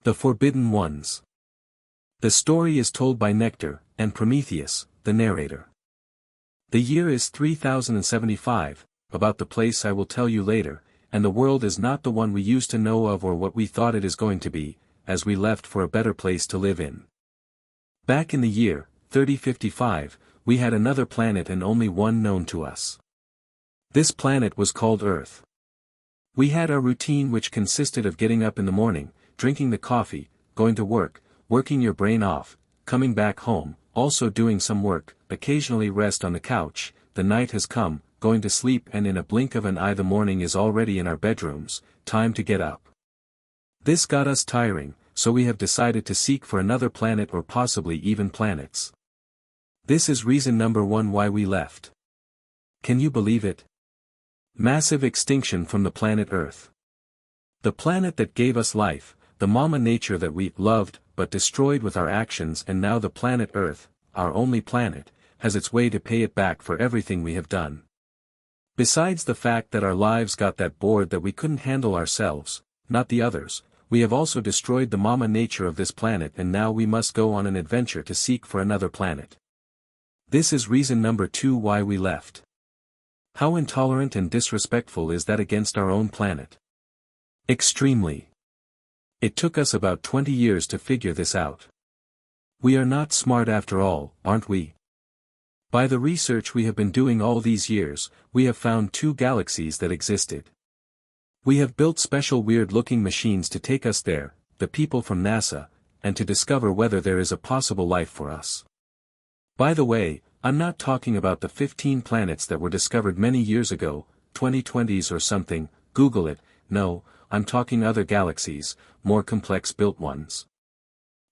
The Forbidden Ones. The story is told by Nectar, and Prometheus, the narrator. The year is 3075, about the place I will tell you later, and the world is not the one we used to know of or what we thought it is going to be, as we left for a better place to live in. Back in the year, 3055, we had another planet and only one known to us. This planet was called Earth. We had our routine, which consisted of getting up in the morning, drinking the coffee, going to work, working your brain off, coming back home, also doing some work, occasionally rest on the couch, the night has come, going to sleep, and in a blink of an eye the morning is already in our bedrooms, time to get up. This got us tiring, so we have decided to seek for another planet or possibly even planets. This is reason number one why we left. Can you believe it? Massive extinction from the planet Earth. The planet that gave us life, the mama nature that we loved, but destroyed with our actions, and now the planet Earth, our only planet, has its way to pay it back for everything we have done. Besides the fact that our lives got that bored that we couldn't handle ourselves, not the others, we have also destroyed the mama nature of this planet, and now we must go on an adventure to seek for another planet. This is reason number two why we left. How intolerant and disrespectful is that against our own planet? Extremely. It took us about 20 years to figure this out. We are not smart after all, aren't we? By the research we have been doing all these years, we have found 2 galaxies that existed. We have built special weird-looking machines to take us there, the people from NASA, and to discover whether there is a possible life for us. By the way, I'm not talking about the 15 planets that were discovered many years ago, 2020s or something, Google it. No, I'm talking other galaxies, more complex built ones.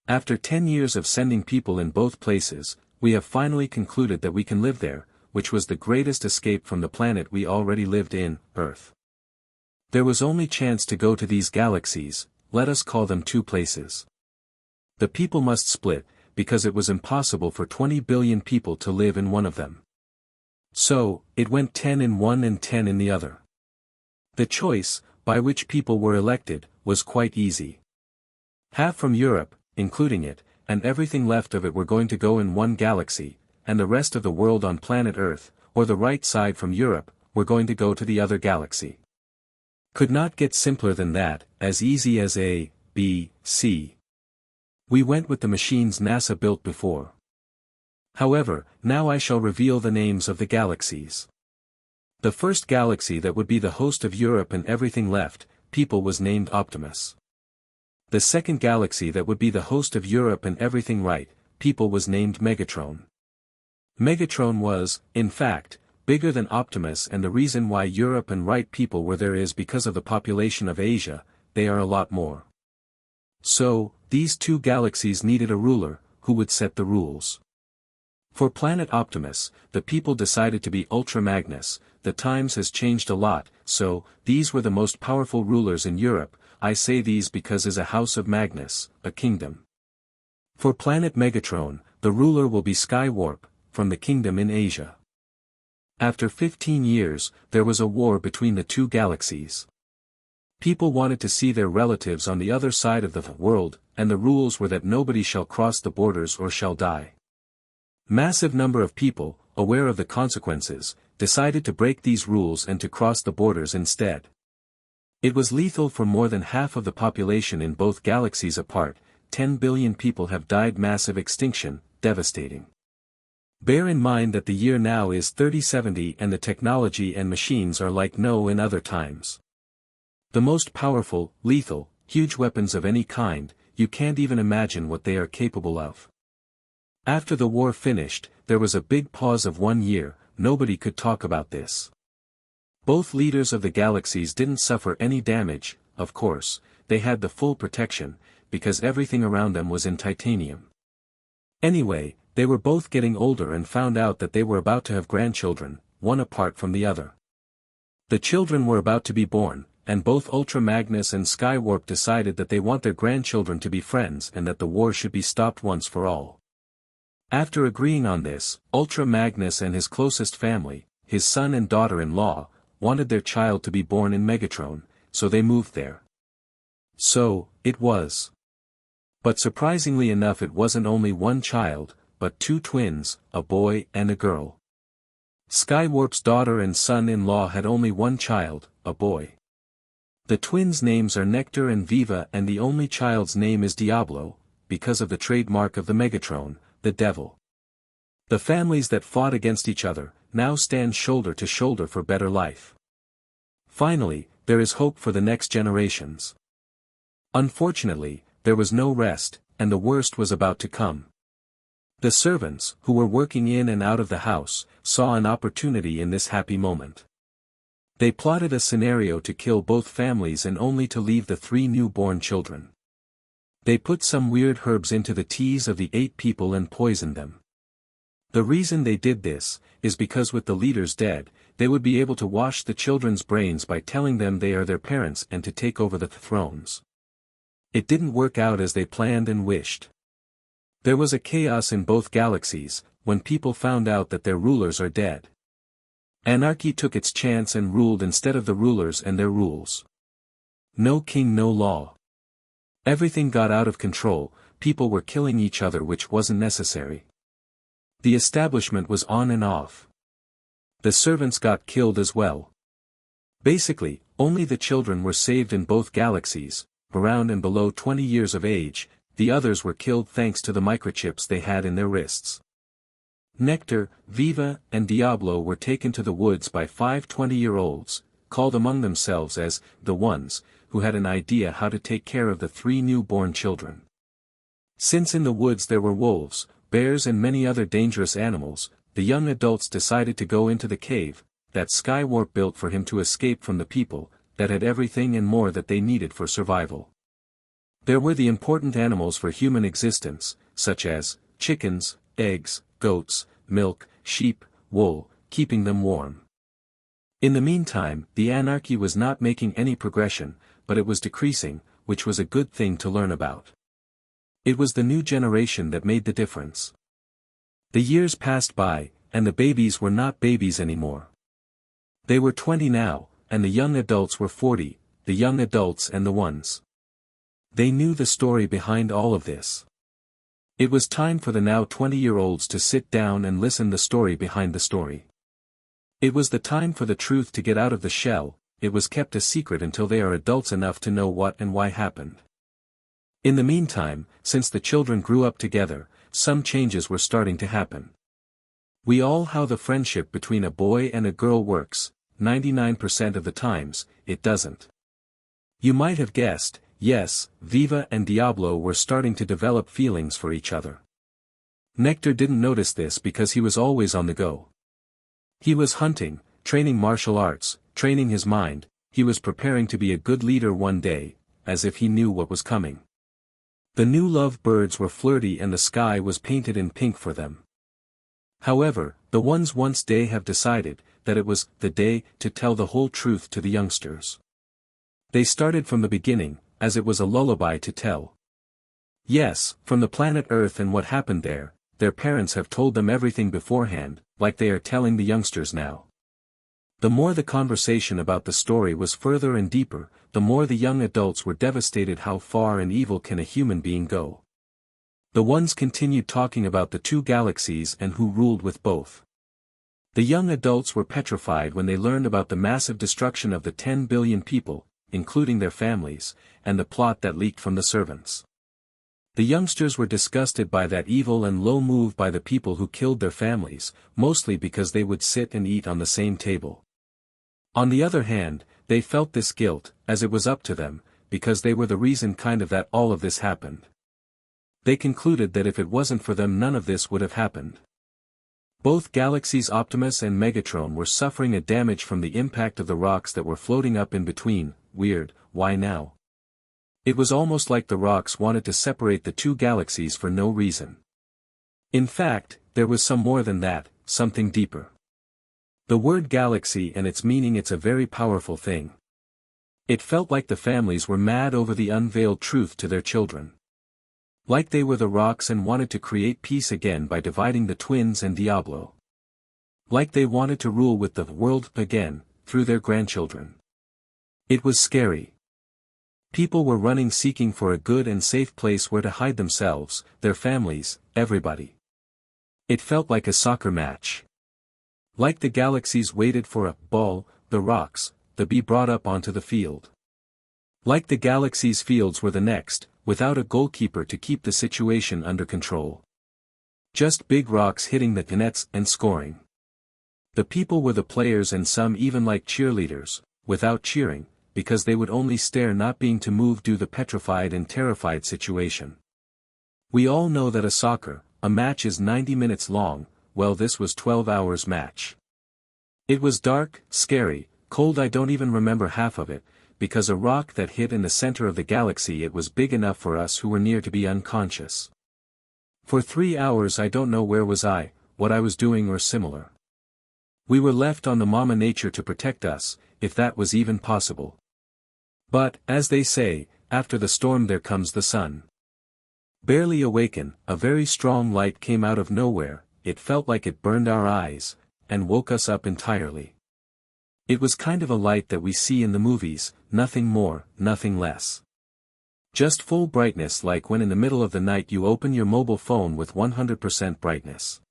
After 10 years of sending people in both places, we have finally concluded that we can live there, which was the greatest escape from the planet we already lived in, Earth. There was only chance to go to these galaxies, let us call them 2 places. The people must split, because it was impossible for 20 billion people to live in one of them. So, it went 10 in one and 10 in the other. The choice, by which people were elected, was quite easy. Half from Europe, including it, and everything left of it were going to go in one galaxy, and the rest of the world on planet Earth, or the right side from Europe, were going to go to the other galaxy. Could not get simpler than that, as easy as A, B, C. We went with the machines NASA built before. However, now I shall reveal the names of the galaxies. The first galaxy that would be the host of Europe and everything left, people, was named Optimus. The second galaxy that would be the host of Europe and everything right, people, was named Megatron. Megatron was, in fact, bigger than Optimus, and the reason why Europe and right people were there is because of the population of Asia, they are a lot more. So, these 2 galaxies needed a ruler, who would set the rules. For planet Optimus, the people decided to be Ultra Magnus. The times has changed a lot, so, these were the most powerful rulers in Europe. I say these because is a house of Magnus, a kingdom. For planet Megatron, the ruler will be Skywarp, from the kingdom in Asia. After 15 years, there was a war between the 2 galaxies. People wanted to see their relatives on the other side of the world, and the rules were that nobody shall cross the borders or shall die. Massive number of people, aware of the consequences, decided to break these rules and to cross the borders instead. It was lethal for more than half of the population in both galaxies apart. 10 billion people have died. Massive extinction, devastating. Bear in mind that the year now is 3070 and the technology and machines are like no in other times. The most powerful, lethal, huge weapons of any kind, you can't even imagine what they are capable of. After the war finished, there was a big pause of 1 year, nobody could talk about this. Both leaders of the galaxies didn't suffer any damage, of course, they had the full protection, because everything around them was in titanium. Anyway, they were both getting older and found out that they were about to have grandchildren, one apart from the other. The children were about to be born, and both Ultra Magnus and Skywarp decided that they want their grandchildren to be friends and that the war should be stopped once for all. After agreeing on this, Ultra Magnus and his closest family, his son and daughter-in-law, wanted their child to be born in Megatron, so they moved there. So, it was. But surprisingly enough, it wasn't only one child, but two twins, a boy and a girl. Skywarp's daughter and son-in-law had only one child, a boy. The twins' names are Nectar and Viva, and the only child's name is Diablo, because of the trademark of the Megatron, the devil. The families that fought against each other, now stand shoulder to shoulder for better life. Finally, there is hope for the next generations. Unfortunately, there was no rest, and the worst was about to come. The servants, who were working in and out of the house, saw an opportunity in this happy moment. They plotted a scenario to kill both families and only to leave the three newborn children. They put some weird herbs into the teas of the 8 people and poisoned them. The reason they did this, is because with the leaders dead, they would be able to wash the children's brains by telling them they are their parents and to take over the thrones. It didn't work out as they planned and wished. There was a chaos in both galaxies, when people found out that their rulers are dead. Anarchy took its chance and ruled instead of the rulers and their rules. No king, no law. Everything got out of control, people were killing each other, which wasn't necessary. The establishment was on and off. The servants got killed as well. Basically, only the children were saved in both galaxies, around and below 20 years of age, the others were killed thanks to the microchips they had in their wrists. Nectar, Viva, and Diablo were taken to the woods by 5 20-year-olds, called among themselves as the Ones, who had an idea how to take care of the 3 newborn children. Since in the woods there were wolves, bears and many other dangerous animals, the young adults decided to go into the cave that Skywarp built for him to escape from the people, that had everything and more that they needed for survival. There were the important animals for human existence, such as chickens, eggs, goats, milk, sheep, wool, keeping them warm. In the meantime, the anarchy was not making any progression, but it was decreasing, which was a good thing to learn about. It was the new generation that made the difference. The years passed by, and the babies were not babies anymore. They were 20 now, and the young adults were 40, the young adults and the Ones. They knew the story behind all of this. It was time for the now 20-year-olds to sit down and listen the story behind the story. It was the time for the truth to get out of the shell. It was kept a secret until they are adults enough to know what and why happened. In the meantime, since the children grew up together, some changes were starting to happen. We all how the friendship between a boy and a girl works, 99% of the times, it doesn't. You might have guessed, yes, Viva and Diablo were starting to develop feelings for each other. Nectar didn't notice this because he was always on the go. He was hunting, training martial arts, training his mind, he was preparing to be a good leader one day, as if he knew what was coming. The new love birds were flirty and the sky was painted in pink for them. However, the Ones once day have decided that it was the day to tell the whole truth to the youngsters. They started from the beginning, as it was a lullaby to tell. Yes, from the planet Earth and what happened there, their parents have told them everything beforehand, like they are telling the youngsters now. The more the conversation about the story was further and deeper, the more the young adults were devastated. How far and evil can a human being go? The Ones continued talking about the 2 galaxies and who ruled with both. The young adults were petrified when they learned about the massive destruction of the 10 billion people, including their families, and the plot that leaked from the servants. The youngsters were disgusted by that evil and low move by the people who killed their families, mostly because they would sit and eat on the same table. On the other hand, they felt this guilt, as it was up to them, because they were the reason that all of this happened. They concluded that if it wasn't for them none of this would have happened. Both galaxies Optimus and Megatron were suffering a damage from the impact of the rocks that were floating up in between. Weird, why now? It was almost like the rocks wanted to separate the 2 galaxies for no reason. In fact, there was some more than that, something deeper. The word galaxy and its meaning, it's a very powerful thing. It felt like the families were mad over the unveiled truth to their children. Like they were the rocks and wanted to create peace again by dividing the twins and Diablo. Like they wanted to rule with the world again, through their grandchildren. It was scary. People were running seeking for a good and safe place where to hide themselves, their families, everybody. It felt like a soccer match. Like the galaxies waited for a ball, the rocks, to be brought up onto the field. Like the galaxy's fields were the next, without a goalkeeper to keep the situation under control. Just big rocks hitting the nets and scoring. The people were the players and some even like cheerleaders, without cheering, because they would only stare not being to move due to the petrified and terrified situation. We all know that a match is 90 minutes long, well this was 12 hours match. It was dark, scary, cold I don't even remember half of it, because a rock that hit in the center of the galaxy it was big enough for us who were near to be unconscious. For 3 hours I don't know where was I, what I was doing or similar. We were left on the Mama Nature to protect us, if that was even possible. But, as they say, after the storm there comes the sun. Barely awaken, a very strong light came out of nowhere, it felt like it burned our eyes, and woke us up entirely. It was kind of a light that we see in the movies, nothing more, nothing less. Just full brightness like when in the middle of the night you open your mobile phone with 100% brightness.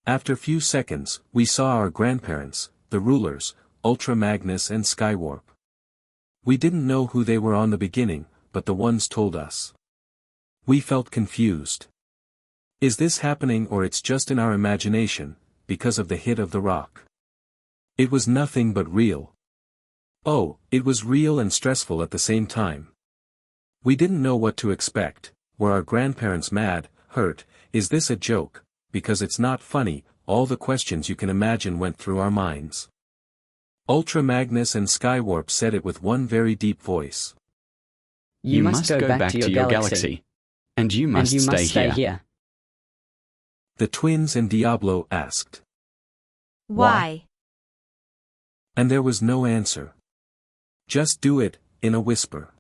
After few seconds, we saw our grandparents, the rulers, Ultra Magnus and Skywarp. We didn't know who they were on the beginning, but the ones told us. We felt confused. Is this happening or it's just in our imagination, because of the hit of the rock? It was nothing but real. Oh, it was real and stressful at the same time. We didn't know what to expect. Were our grandparents mad, hurt, is this a joke, because it's not funny, all the questions you can imagine went through our minds. Ultra Magnus and Skywarp said it with one very deep voice. You must go back to your galaxy. And you must stay here. The twins and Diablo asked. Why? And there was no answer. Just do it, in a whisper.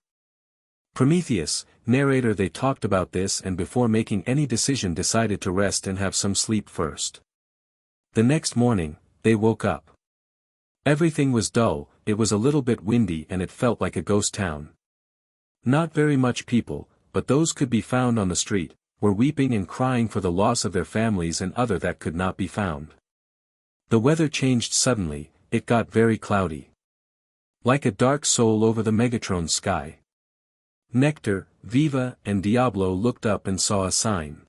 Prometheus, narrator they talked about this and before making any decision decided to rest and have some sleep first. The next morning, they woke up. Everything was dull, it was a little bit windy and it felt like a ghost town. Not very much people, but those could be found on the street, were weeping and crying for the loss of their families and other that could not be found. The weather changed suddenly, it got very cloudy. Like a dark soul over the Megatron's sky. Nectar, Viva, and Diablo looked up and saw a sign.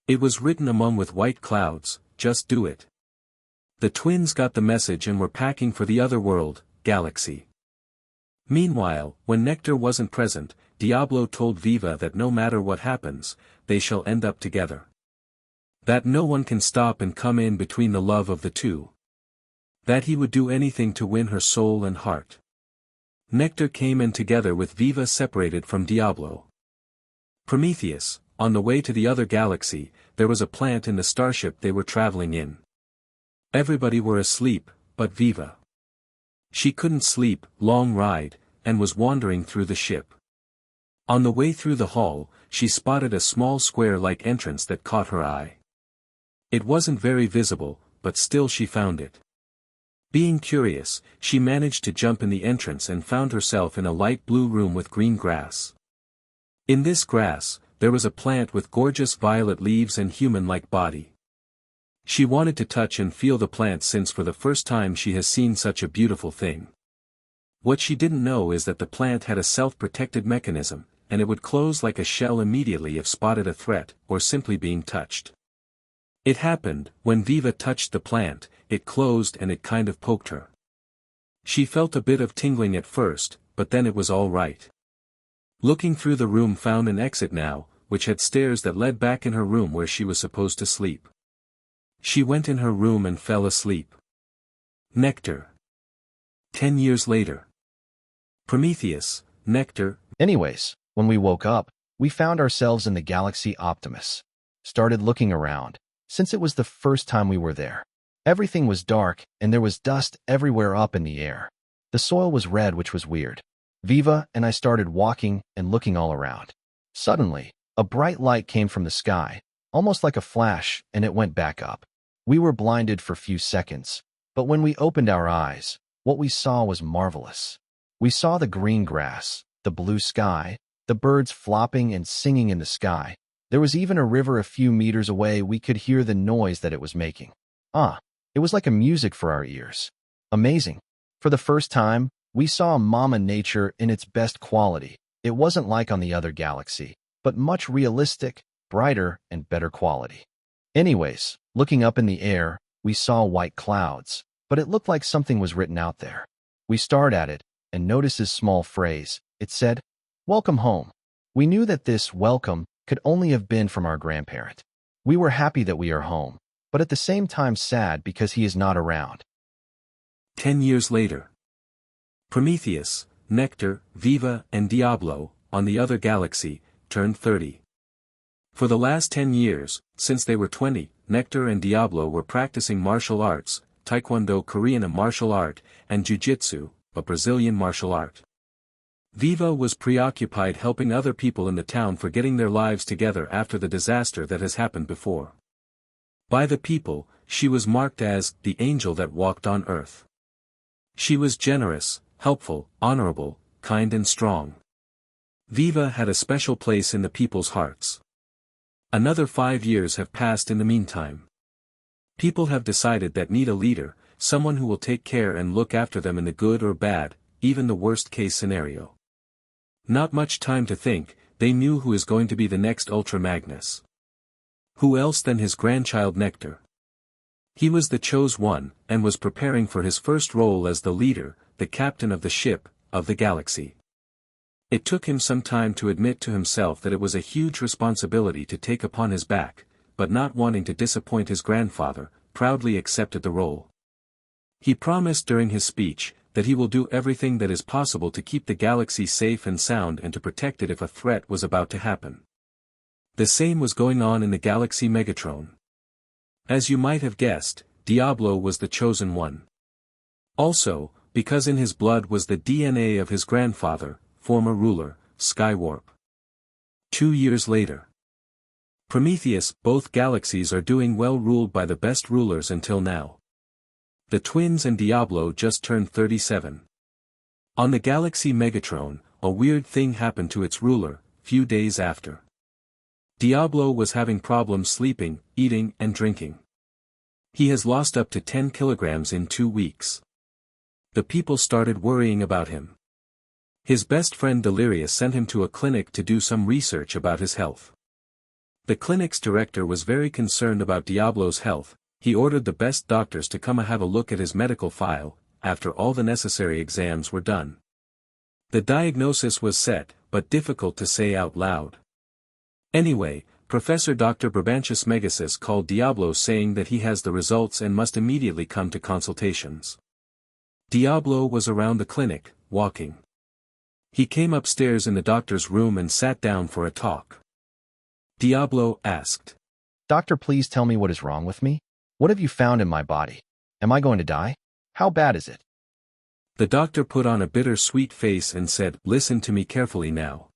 It was written among with white clouds, just do it. The twins got the message and were packing for the other world, galaxy. Meanwhile, when Nectar wasn't present, Diablo told Viva that no matter what happens, they shall end up together. That no one can stop and come in between the love of the two. That he would do anything to win her soul and heart. Nectar came in together with Viva separated from Diablo. Prometheus, on the way to the other galaxy, there was a plant in the starship they were traveling in. Everybody were asleep, but Viva. She couldn't sleep, long ride, and was wandering through the ship. On the way through the hall, she spotted a small square-like entrance that caught her eye. It wasn't very visible, but still she found it. Being curious, she managed to jump in the entrance and found herself in a light blue room with green grass. In this grass, there was a plant with gorgeous violet leaves and human-like body. She wanted to touch and feel the plant since for the first time she has seen such a beautiful thing. What she didn't know is that the plant had a self-protected mechanism, and it would close like a shell immediately if spotted a threat, or simply being touched. It happened, when Viva touched the plant, it closed and it kind of poked her. She felt a bit of tingling at first, but then it was all right. Looking through the room found an exit now, which had stairs that led back in her room where she was supposed to sleep. She went in her room and fell asleep. Nectar. 10 years later. Prometheus, Nectar. Anyways, when we woke up, we found ourselves in the galaxy Optimus. Started looking around, since it was the first time we were there. Everything was dark, and there was dust everywhere up in the air. The soil was red, which was weird. Viva and I started walking and looking all around. Suddenly, a bright light came from the sky, almost like a flash, and it went back up. We were blinded for few seconds, but when we opened our eyes, what we saw was marvelous. We saw the green grass, the blue sky, the birds flopping and singing in the sky. There was even a river a few meters away. We could hear the noise that it was making. It was like a music for our ears. Amazing. For the first time, we saw Mama Nature in its best quality. It wasn't like on the other galaxy, but much realistic, brighter, and better quality. Anyways, looking up in the air, we saw white clouds, but it looked like something was written out there. We stared at it and noticed this small phrase. It said, "Welcome home." We knew that this welcome could only have been from our grandparent. We were happy that we are home, but at the same time sad because he is not around. 10 years later. Prometheus, Nectar, Viva, and Diablo, on the other galaxy, turned 30. For the last 10 years, since they were 20, Nectar and Diablo were practicing martial arts, Taekwondo, Korean, a martial art, and Jiu-Jitsu, a Brazilian martial art. Viva was preoccupied helping other people in the town for getting their lives together after the disaster that has happened before. By the people, she was marked as the angel that walked on earth. She was generous, helpful, honorable, kind and strong. Viva had a special place in the people's hearts. Another 5 years have passed in the meantime. People have decided that need a leader, someone who will take care and look after them in the good or bad, even the worst-case scenario. Not much time to think, they knew who is going to be the next Ultra Magnus. Who else than his grandchild Nectar? He was the chosen one, and was preparing for his first role as the leader, the captain of the ship, of the galaxy. It took him some time to admit to himself that it was a huge responsibility to take upon his back, but not wanting to disappoint his grandfather, proudly accepted the role. He promised during his speech, that he will do everything that is possible to keep the galaxy safe and sound and to protect it if a threat was about to happen. The same was going on in the galaxy Megatron. As you might have guessed, Diablo was the chosen one. Also, because in his blood was the DNA of his grandfather, former ruler, Skywarp. 2 years later. Prometheus, both galaxies are doing well, ruled by the best rulers until now. The twins and Diablo just turned 37. On the galaxy Megatron, a weird thing happened to its ruler, few days after. Diablo was having problems sleeping, eating, and drinking. He has lost up to 10 kilograms in 2 weeks. The people started worrying about him. His best friend Delirious sent him to a clinic to do some research about his health. The clinic's director was very concerned about Diablo's health. He ordered the best doctors to come and have a look at his medical file, after all the necessary exams were done. The diagnosis was set, but difficult to say out loud. Anyway, Professor Dr. Brabantius Megasis called Diablo saying that he has the results and must immediately come to consultations. Diablo was around the clinic, walking. He came upstairs in the doctor's room and sat down for a talk. Diablo asked, "Doctor, please tell me what is wrong with me? What have you found in my body? Am I going to die? How bad is it?" The doctor put on a bitter-sweet face and said, "Listen to me carefully now.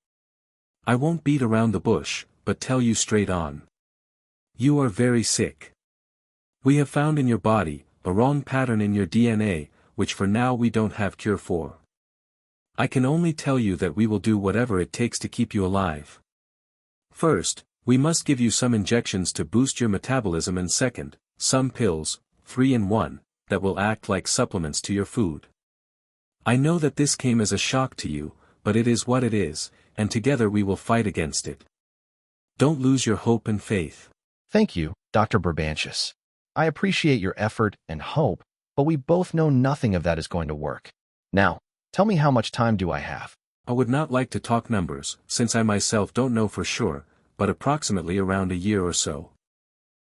I won't beat around the bush, but tell you straight on. You are very sick. We have found in your body, a wrong pattern in your DNA, which for now we don't have cure for. I can only tell you that we will do whatever it takes to keep you alive. First, we must give you some injections to boost your metabolism, and second, some pills, 3 in 1, that will act like supplements to your food. I know that this came as a shock to you, but it is what it is, and together we will fight against it. Don't lose your hope and faith." Thank you, Dr. Brabantius. I appreciate your effort and hope, but we both know nothing of that is going to work. Now, tell me, how much time do I have? I would not like to talk numbers, since I myself don't know for sure, but approximately around a year or so.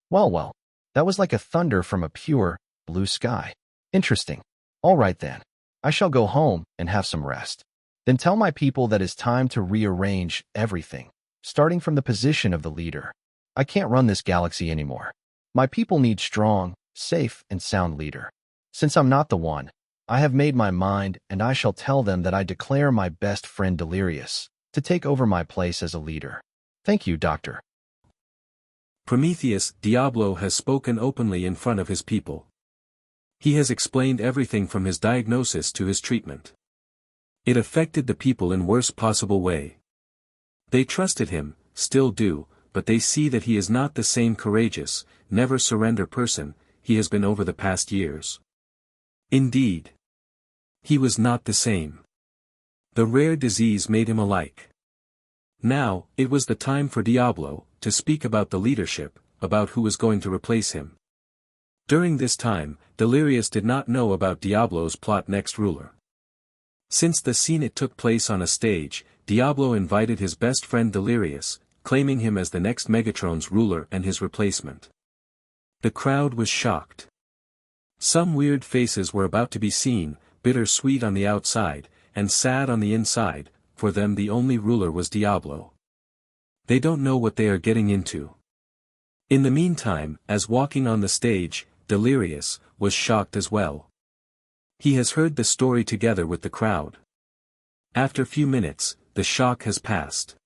Well, that was like a thunder from a pure, blue sky. Interesting. All right then. I shall go home and have some rest. Then tell my people that it's time to rearrange everything, starting from the position of the leader. I can't run this galaxy anymore. My people need strong, safe, and sound leader. Since I'm not the one, I have made my mind, and I shall tell them that I declare my best friend Delirious to take over my place as a leader. Thank you, Doctor. Prometheus, Diablo has spoken openly in front of his people. He has explained everything from his diagnosis to his treatment. It affected the people in worst possible way. They trusted him, still do, but they see that he is not the same courageous, never surrender person he has been over the past years. Indeed, he was not the same. The rare disease made him alike. Now, it was the time for Diablo to speak about the leadership, about who was going to replace him. During this time, Delirious did not know about Diablo's plot next ruler. Since the scene it took place on a stage, Diablo invited his best friend Delirious, claiming him as the next Megatron's ruler and his replacement. The crowd was shocked. Some weird faces were about to be seen, bitter-sweet on the outside, and sad on the inside. For them the only ruler was Diablo. They don't know what they are getting into. In the meantime, as walking on the stage, Delirious was shocked as well. He has heard the story together with the crowd. After few minutes, the shock has passed.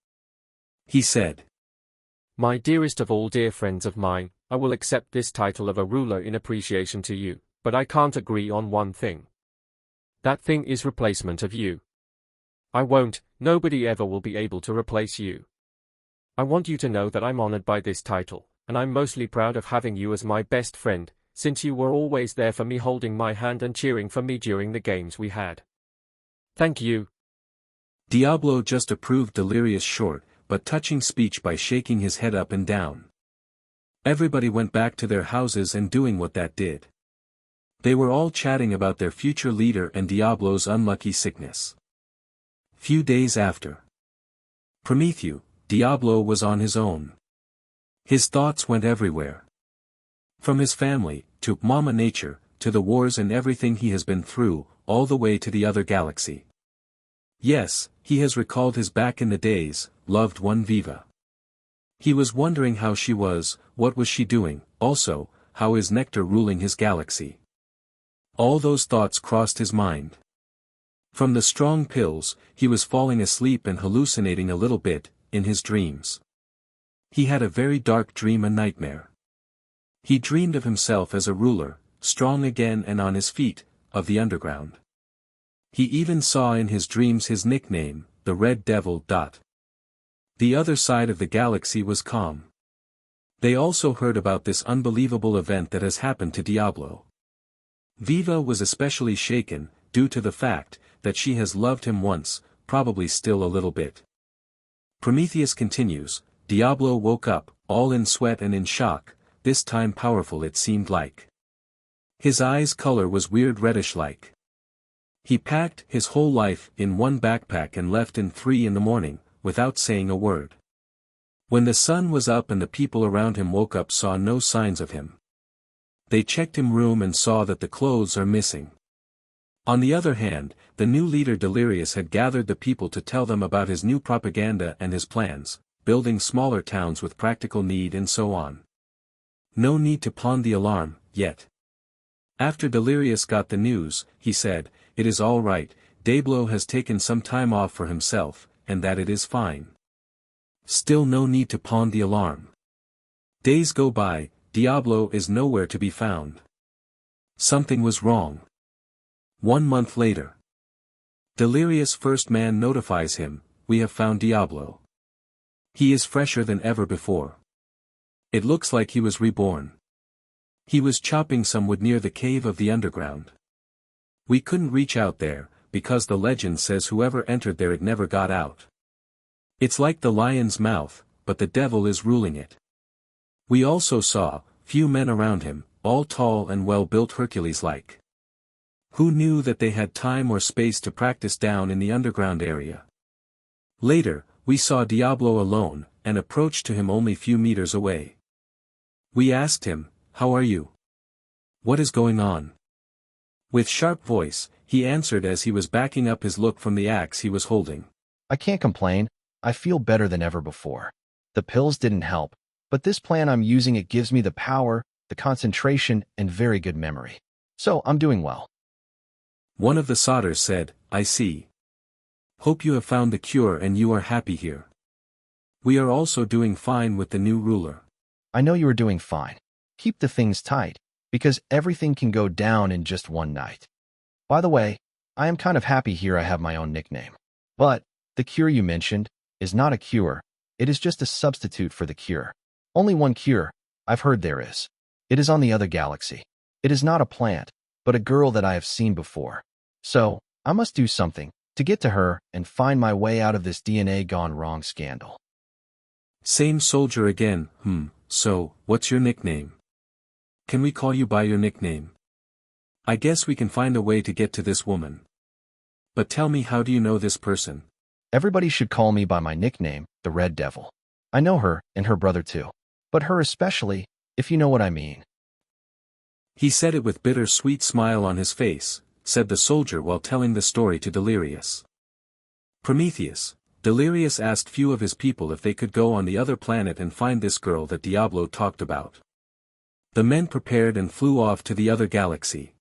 He said, "My dearest of all dear friends of mine, I will accept this title of a ruler in appreciation to you, but I can't agree on one thing. That thing is replacement of you. I won't, nobody ever will be able to replace you. I want you to know that I'm honored by this title, and I'm mostly proud of having you as my best friend, since you were always there for me, holding my hand and cheering for me during the games we had. Thank you." Diablo just approved Delirious' short, but touching speech by shaking his head up and down. Everybody went back to their houses and doing what that did. They were all chatting about their future leader and Diablo's unlucky sickness. Few days after Prometheus, Diablo was on his own. His thoughts went everywhere. From his family, to Mama Nature, to the wars and everything he has been through, all the way to the other galaxy. Yes, he has recalled his back in the days, loved one Viva. He was wondering how she was, what was she doing, also, how is Nectar ruling his galaxy. All those thoughts crossed his mind. From the strong pills, he was falling asleep and hallucinating a little bit, in his dreams. He had a very dark dream, a nightmare. He dreamed of himself as a ruler, strong again and on his feet, of the underground. He even saw in his dreams his nickname, the Red Devil. The other side of the galaxy was calm. They also heard about this unbelievable event that has happened to Diablo. Viva was especially shaken, due to the fact that she has loved him once, probably still a little bit. Prometheus continues, Diablo woke up, all in sweat and in shock, this time powerful it seemed like. His eyes' color was weird reddish-like. He packed his whole life in one backpack and left in 3 in the morning, without saying a word. When the sun was up and the people around him woke up, saw no signs of him. They checked his room and saw that the clothes are missing. On the other hand, the new leader Delirious had gathered the people to tell them about his new propaganda and his plans, building smaller towns with practical need and so on. No need to pawn the alarm, yet. After Delirious got the news, he said, "It is all right, Diablo has taken some time off for himself, and that it is fine. Still no need to pawn the alarm." Days go by, Diablo is nowhere to be found. Something was wrong. 1 month later. Delirious' first man notifies him, "We have found Diablo. He is fresher than ever before. It looks like he was reborn. He was chopping some wood near the cave of the underground. We couldn't reach out there, because the legend says whoever entered there it never got out. It's like the lion's mouth, but the devil is ruling it." We also saw, few men around him, all tall and well-built Hercules-like. Who knew that they had time or space to practice down in the underground area? Later, we saw Diablo alone, and approached to him only few meters away. We asked him, "How are you? What is going on?" With sharp voice, he answered as he was backing up his look from the axe he was holding. I can't complain, I feel better than ever before. The pills didn't help, but this plan I'm using it gives me the power, the concentration, and very good memory. So I'm doing well. One of the solders said, "I see. Hope you have found the cure and you are happy here. We are also doing fine with the new ruler." I know you are doing fine. Keep the things tight, because everything can go down in just one night. By the way, I am kind of happy here I have my own nickname. But, the cure you mentioned is not a cure, it is just a substitute for the cure. Only one cure, I've heard there is. It is on the other galaxy. It is not a plant, but a girl that I have seen before. So, I must do something to get to her and find my way out of this DNA gone wrong scandal. Same soldier again, so, what's your nickname? Can we call you by your nickname? I guess we can find a way to get to this woman. But tell me, how do you know this person? Everybody should call me by my nickname, the Red Devil. I know her, and her brother too. But her especially, if you know what I mean. He said it with bitter-sweet smile on his face, said the soldier while telling the story to Delirious. Prometheus. Delirious asked few of his people if they could go on the other planet and find this girl that Diablo talked about. The men prepared and flew off to the other galaxy.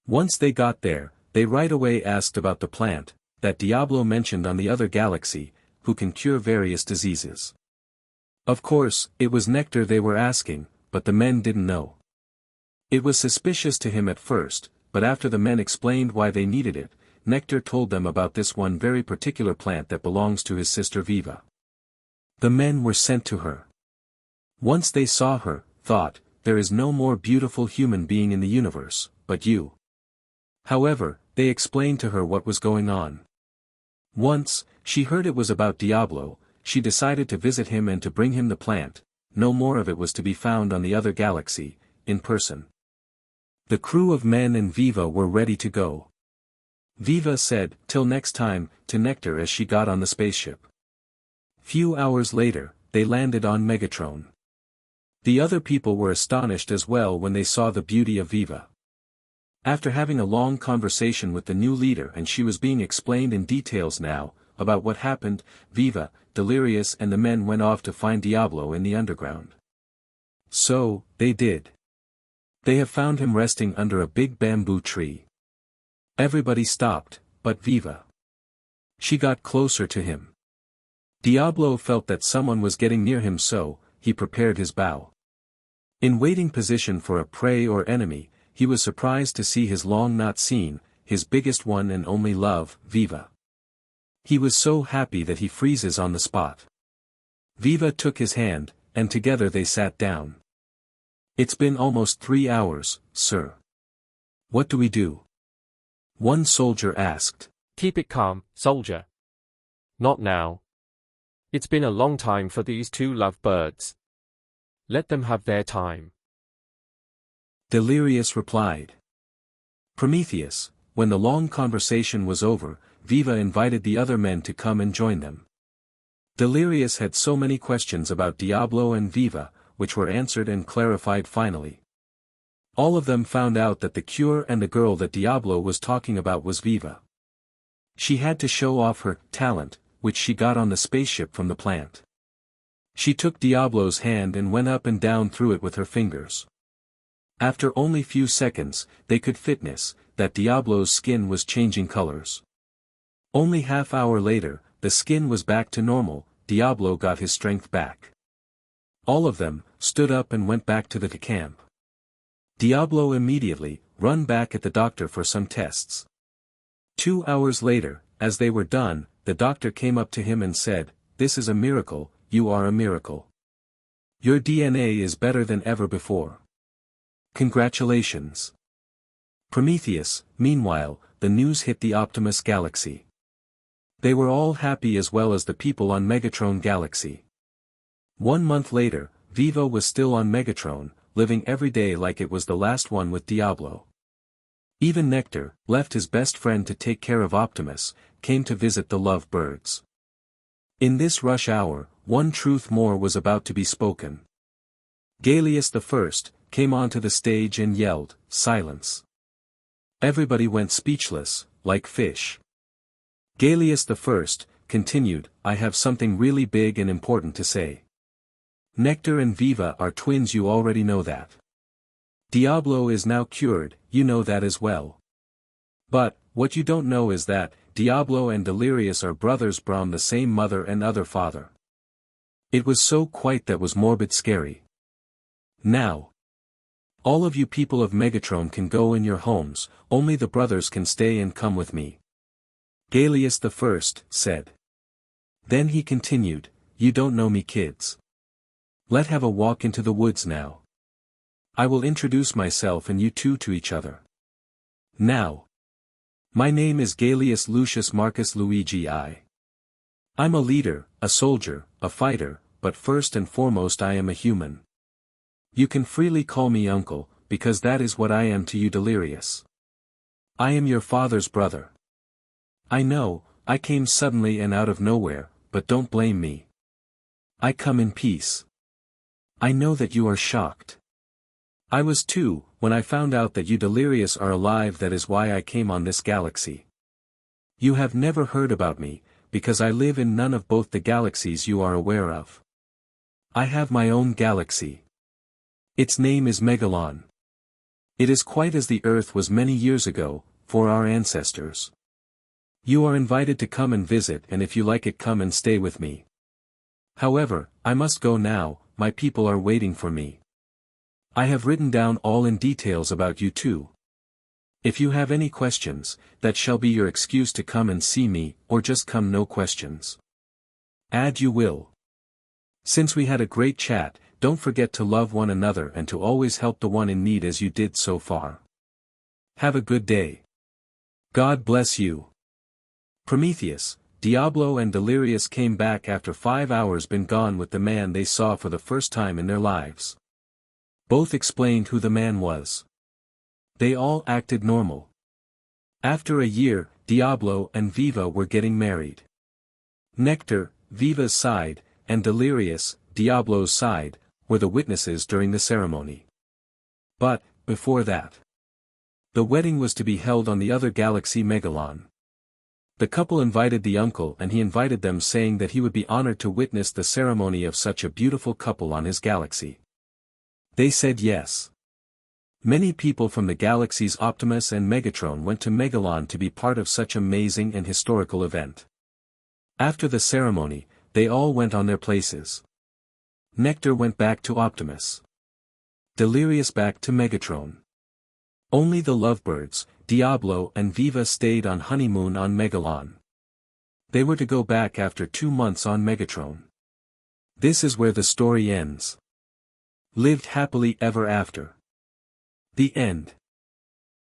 Once they got there, they right away asked about the plant that Diablo mentioned on the other galaxy, who can cure various diseases. Of course, it was nectar they were asking, but the men didn't know. It was suspicious to him at first, but after the men explained why they needed it, Nectar told them about this one very particular plant that belongs to his sister Viva. The men were sent to her. Once they saw her, thought, there is no more beautiful human being in the universe, but you. However, they explained to her what was going on. Once, she heard it was about Diablo, she decided to visit him and to bring him the plant. No more of it was to be found on the other galaxy, in person. The crew of men and Viva were ready to go. Viva said, "Till next time," to Nectar as she got on the spaceship. Few hours later, they landed on Megatron. The other people were astonished as well when they saw the beauty of Viva. After having a long conversation with the new leader, and she was being explained in details now, about what happened, Viva, Delirious and the men went off to find Diablo in the underground. So, they did. They have found him resting under a big bamboo tree. Everybody stopped, but Viva. She got closer to him. Diablo felt that someone was getting near him, so he prepared his bow. In waiting position for a prey or enemy, he was surprised to see his long not seen, his biggest one and only love, Viva. He was so happy that he freezes on the spot. Viva took his hand, and together they sat down. "It's been almost 3 hours, sir. What do we do?" One soldier asked. Keep it calm, soldier. Not now. It's been a long time for these two lovebirds. Let them have their time. Delirious replied. Prometheus. When the long conversation was over, Viva invited the other men to come and join them. Delirious had so many questions about Diablo and Viva, which were answered and clarified finally. All of them found out that the cure and the girl that Diablo was talking about was Viva. She had to show off her talent, which she got on the spaceship from the plant. She took Diablo's hand and went up and down through it with her fingers. After only few seconds, they could witness that Diablo's skin was changing colors. Only half-hour later, the skin was back to normal. Diablo got his strength back. All of them stood up and went back to the camp. Diablo immediately run back at the doctor for some tests. 2 hours later, as they were done, the doctor came up to him and said, "This is a miracle, you are a miracle. Your DNA is better than ever before. Congratulations." Prometheus. Meanwhile, the news hit the Optimus galaxy. They were all happy as well as the people on Megatron galaxy. 1 month later, Viva was still on Megatron, living every day like it was the last one with Diablo. Even Nectar, left his best friend to take care of Optimus, came to visit the love birds. In this rush hour, one truth more was about to be spoken. Galius I came onto the stage and yelled, "Silence." Everybody went speechless, like fish. Galius I continued, "I have something really big and important to say. Nectar and Viva are twins, you already know that. Diablo is now cured, you know that as well. But, what you don't know is that, Diablo and Delirious are brothers from the same mother and other father." It was so quite that was morbid scary. Now. All of you people of Megatron can go in your homes, only the brothers can stay and come with me. Galius the First said. Then he continued, you don't know me kids. Let's have a walk into the woods now. I will introduce myself and you two to each other. Now. My name is Galius Lucius Marcus Luigi I. I'm a leader, a soldier, a fighter, but first and foremost I am a human. You can freely call me uncle, because that is what I am to you Delirious. I am your father's brother. I know, I came suddenly and out of nowhere, but don't blame me. I come in peace. I know that you are shocked. I was too, when I found out that you Delirious are alive. That is why I came on this galaxy. You have never heard about me, because I live in none of both the galaxies you are aware of. I have my own galaxy. Its name is Megalon. It is quite as the Earth was many years ago, for our ancestors. You are invited to come and visit, and if you like it, come and stay with me. However, I must go now, my people are waiting for me. I have written down all in details about you too. If you have any questions, that shall be your excuse to come and see me, or just come no questions. Add you will. Since we had a great chat, don't forget to love one another and to always help the one in need as you did so far. Have a good day. God bless you. Prometheus, Diablo and Delirious came back after 5 hours been gone with the man they saw for the first time in their lives. Both explained who the man was. They all acted normal. After a year, Diablo and Viva were getting married. Nectar, Viva's side, and Delirious, Diablo's side, were the witnesses during the ceremony. But, before that, the wedding was to be held on the other galaxy Megalon. The couple invited the uncle and he invited them, saying that he would be honored to witness the ceremony of such a beautiful couple on his galaxy. They said yes. Many people from the galaxies Optimus and Megatron went to Megalon to be part of such amazing and historical event. After the ceremony, they all went on their places. Nectar went back to Optimus. Delirious back to Megatron. Only the lovebirds, Diablo and Viva, stayed on honeymoon on Megalon. They were to go back after 2 months on Megatron. This is where the story ends. Lived happily ever after. The end.